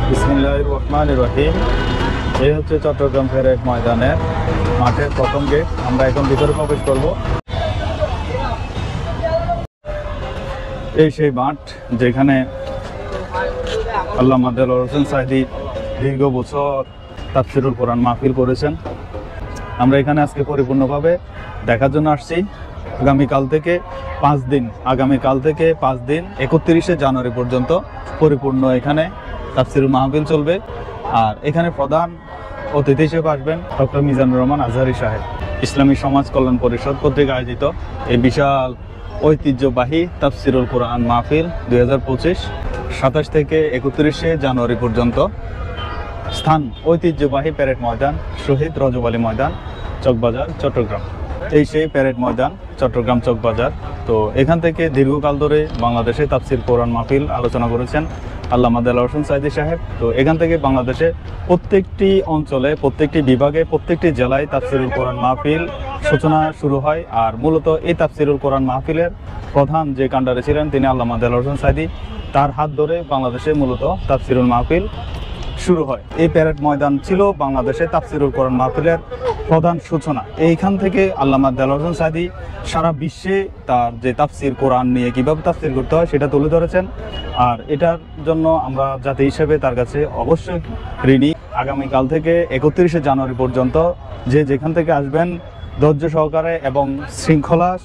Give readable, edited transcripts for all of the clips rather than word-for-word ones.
বিসমিল্লাহির রহমানির রহিম। এই হচ্ছে চট্টগ্রাম প্যারেড ময়দানের মাঠের প্রথম গেট। আমরা এখন ভিতরে প্রবেশ করব। এই সেই মাঠ যেখানে আল্লামা দেলোয়ার হোসেন সাঈদী দীর্ঘ বছর তাফসীরুল কোরআন মাহফিল করেছেন। আমরা এখানে আজকে পরিপূর্ণভাবে দেখার জন্য আসছি। আগামীকাল থেকে 5 দিন 31শে জানুয়ারি পর্যন্ত পরিপূর্ণ এখানে তাফসীরুল মাহফিল চলবে। আর এখানে প্রধান অতিথি হিসেবে আসবেন ডক্টর মিজানুর রহমান আজহারী সাহেব। ইসলামী সমাজ কল্যাণ পরিষদ কর্তৃক আয়োজিত এই বিশাল ঐতিহ্যবাহী তাফসীরুল কোরআন মাহফিল 2025 27 থেকে 31শে জানুয়ারি পর্যন্ত। স্থান ঐতিহ্যবাহী প্যারেড ময়দান, শহীদ রজব আলী ময়দান, চকবাজার, চট্টগ্রাম। এই সেই প্যারেড ময়দান, চট্টগ্রাম চকবাজার। তো এখান থেকে দীর্ঘকাল ধরে বাংলাদেশে তাফসীর কোরআন মাহফিল আলোচনা করেছেন আল্লামা দেলোয়ার হোসেন সাঈদী সাহেব। তো এখান থেকে বাংলাদেশে প্রত্যেকটি অঞ্চলে, প্রত্যেকটি বিভাগে, প্রত্যেকটি জেলায় তাফসীরুল কোরআন মাহফিল সূচনা শুরু হয়। আর মূলত এই তাফসীরুল কোরআন মাহফিলের প্রধান যে কান্ডারি ছিলেন তিনি আল্লামা দেলোয়ার হোসেন সাঈদী। তার হাত ধরে বাংলাদেশে মূলত তাফসীরুল মাহফিল শুরু হয়। এই প্যারেড ময়দান ছিল বাংলাদেশে তাফসীরুল কোরআন মাহফিলের প্রধান সূচনা। এইখান থেকে আল্লামা দেলোয়ার হোসেন সাঈদী সারা বিশ্বে তার যে তাফসীর কোরআন নিয়ে কীভাবে তাফসীর করতে হয় সেটা তুলে ধরেছেন। আর এটার জন্য আমরা জাতি হিসেবে তার কাছে অবশ্যই ঋণী। আগামীকাল থেকে 31শে জানুয়ারি পর্যন্ত যে যেখান থেকে আসবেন ধৈর্য সহকারে এবং শৃঙ্খলার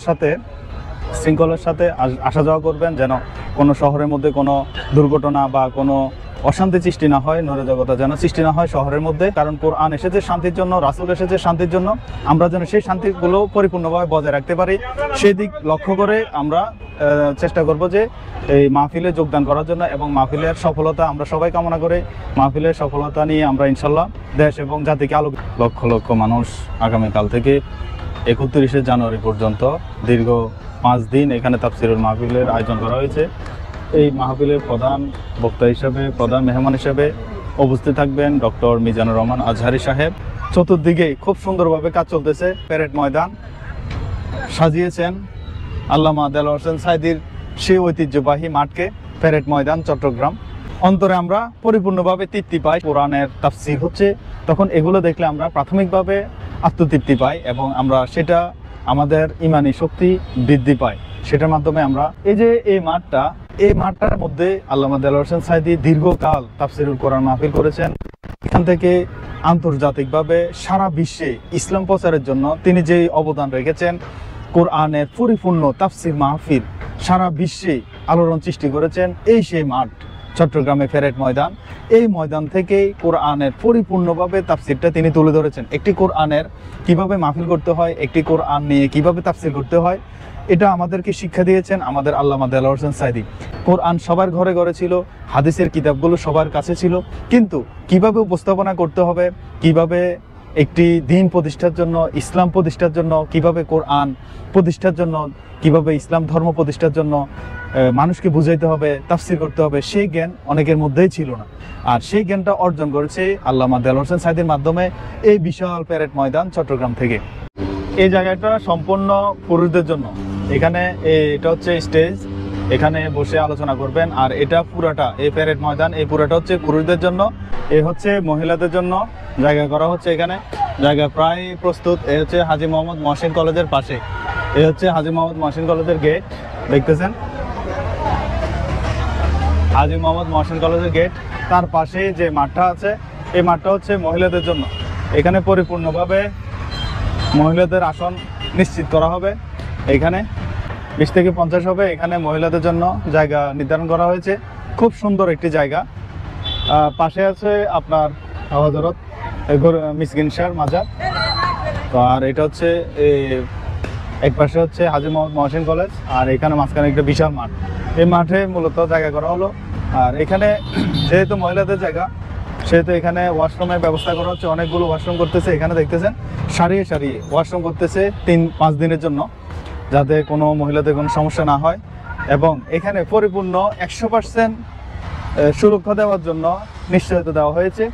সাথে আসা যাওয়া করবেন, যেন কোনো শহরের মধ্যে কোনো দুর্ঘটনা বা কোনো অশান্তি সৃষ্টি না হয়, নৈরাজ্যতা যেন সৃষ্টি না হয় শহরের মধ্যে। কারণ কোরআন এসেছে শান্তির জন্য, রাসূল এসেছে শান্তির জন্য। আমরা যেন সেই শান্তিগুলো পরিপূর্ণভাবে বজায় রাখতে পারি, সেই দিক লক্ষ্য করে আমরা চেষ্টা করব যে এই মাহফিলে যোগদান করার জন্য। এবং মাহফিলের সফলতা আমরা সবাই কামনা করে মাহফিলের সফলতা নিয়ে আমরা ইনশাল্লাহ দেশ এবং জাতিকে আলোক। লক্ষ লক্ষ মানুষ আগামীকাল থেকে 31শে জানুয়ারি পর্যন্ত দীর্ঘ 5 দিন এখানে তাফসীরুল মাহফিলের আয়োজন করা হয়েছে। এই মাহফিলের প্রধান বক্তা হিসেবে, প্রধান মেহমান হিসেবে উপস্থিত থাকবেন ডক্টর মিজানুর রহমান আজহারী সাহেব। চতুর্দিকে খুব সুন্দরভাবে কাজ চলতেছে। প্যারেড ময়দান সাজিয়েছেন আল্লামা দেলোয়ার হোসেন সাঈদীর সেই ঐতিহ্যবাহী মাঠকে, প্যারেড ময়দান, চট্টগ্রাম। অন্তরে আমরা পরিপূর্ণভাবে তৃপ্তি পাই। কোরআনের তাফসীর হচ্ছে, তখন এগুলো দেখলে আমরা প্রাথমিকভাবে আত্মতৃপ্তি পাই এবং আমরা সেটা আমাদের ইমানি শক্তি বৃদ্ধি পায়। সেটার মাধ্যমে আমরা এই মাঠটার মধ্যে আল্লামা দেলোয়ার হোসেন সাঈদী দীর্ঘকাল তাফসীরুল কোরআন মাহফিল করেছেন। এখান থেকে আন্তর্জাতিকভাবে সারা বিশ্বে ইসলাম প্রচারের জন্য তিনি যে অবদান রেখেছেন, কোরআনের পরিপূর্ণ তাফসীর মাহফিল সারা বিশ্বে আলোড়ন সৃষ্টি করেছেন। এই সেই মাঠ চট্টগ্রামে প্যারেড ময়দান। এই ময়দান থেকে কোরআনের পরিপূর্ণভাবে তাফসীরটা তিনি তুলে ধরেছেন। একটি কোরআনের কিভাবে মাহফিল করতে হয়, একটি কোরআন নিয়ে কিভাবে তাফসীর করতে হয়, এটা আমাদেরকে শিক্ষা দিয়েছেন আমাদের আল্লামা দেলোয়ার হোসেন সাঈদী। কোরআন সবার ঘরে ঘরে ছিল, হাদিসের কিতাবগুলো সবার কাছে ছিল, কিন্তু কিভাবে উপস্থাপনা করতে হবে, কিভাবে একটি দিন প্রতিষ্ঠার জন্য, ইসলাম প্রতিষ্ঠার জন্য, কিভাবে কোরআন প্রতিষ্ঠার জন্য, কিভাবে ইসলাম ধর্ম প্রতিষ্ঠার জন্য মানুষকে বুঝাইতে হবে, তাফসীর করতে হবে, সেই জ্ঞান অনেকের মধ্যেই ছিল না। আর সেই জ্ঞানটা অর্জন করেছে আল্লামা দেলোয়ার হোসেন সাঈদীর মাধ্যমে এই বিশাল প্যারেড ময়দান চট্টগ্রাম থেকে। এই জায়গাটা সম্পূর্ণ পুরুষদের জন্য। এখানে এটা হচ্ছে স্টেজ, এখানে বসে আলোচনা করবেন। আর এটা পুরাটা, এই প্যারেড ময়দান, এই পুরাটা হচ্ছে পুরুষদের জন্য। এ হচ্ছে মহিলাদের জন্য জায়গা করা হচ্ছে। এখানে জায়গা প্রায় প্রস্তুত। এ হচ্ছে হাজী মোহাম্মদ মহসিন কলেজের পাশে। এ হচ্ছে হাজী মোহাম্মদ মহসিন কলেজের গেট, দেখতেছেন হাজী মোহাম্মদ মহসিন কলেজের গেট। তার পাশে যে মাঠটা আছে, এই মাঠটা হচ্ছে মহিলাদের জন্য। এখানে পরিপূর্ণভাবে মহিলাদের আসন নিশ্চিত করা হবে। এখানে 20 থেকে 50 হবে। এখানে মহিলাদের জন্য জায়গা নির্ধারণ করা হয়েছে। খুব সুন্দর একটি জায়গা। পাশে আছে আপনার হযরত মিসকিন শাহর মাজার। তো আর এটা হচ্ছে এক পাশে হচ্ছে হাজী মোহাম্মদ মহসিন কলেজ। আর এখানে মাঝখানে একটা বিশাল মাঠ। এই মাঠে মূলত জায়গা করা হলো। আর এখানে যেহেতু মহিলাদের জায়গা, সেহেতু এখানে ওয়াশরুমের ব্যবস্থা করা হচ্ছে। অনেকগুলো ওয়াশরুম করতেছে। এখানে দেখতেছেন সারিয়ে সারিয়ে ওয়াশরুম করতেছে 3-5 দিনের জন্য, যাতে কোনো মহিলাদের কোনো সমস্যা না হয়। এবং এখানে পরিপূর্ণ 100% সুরক্ষা দেওয়ার জন্য নিশ্চয়তা দেওয়া হয়েছে।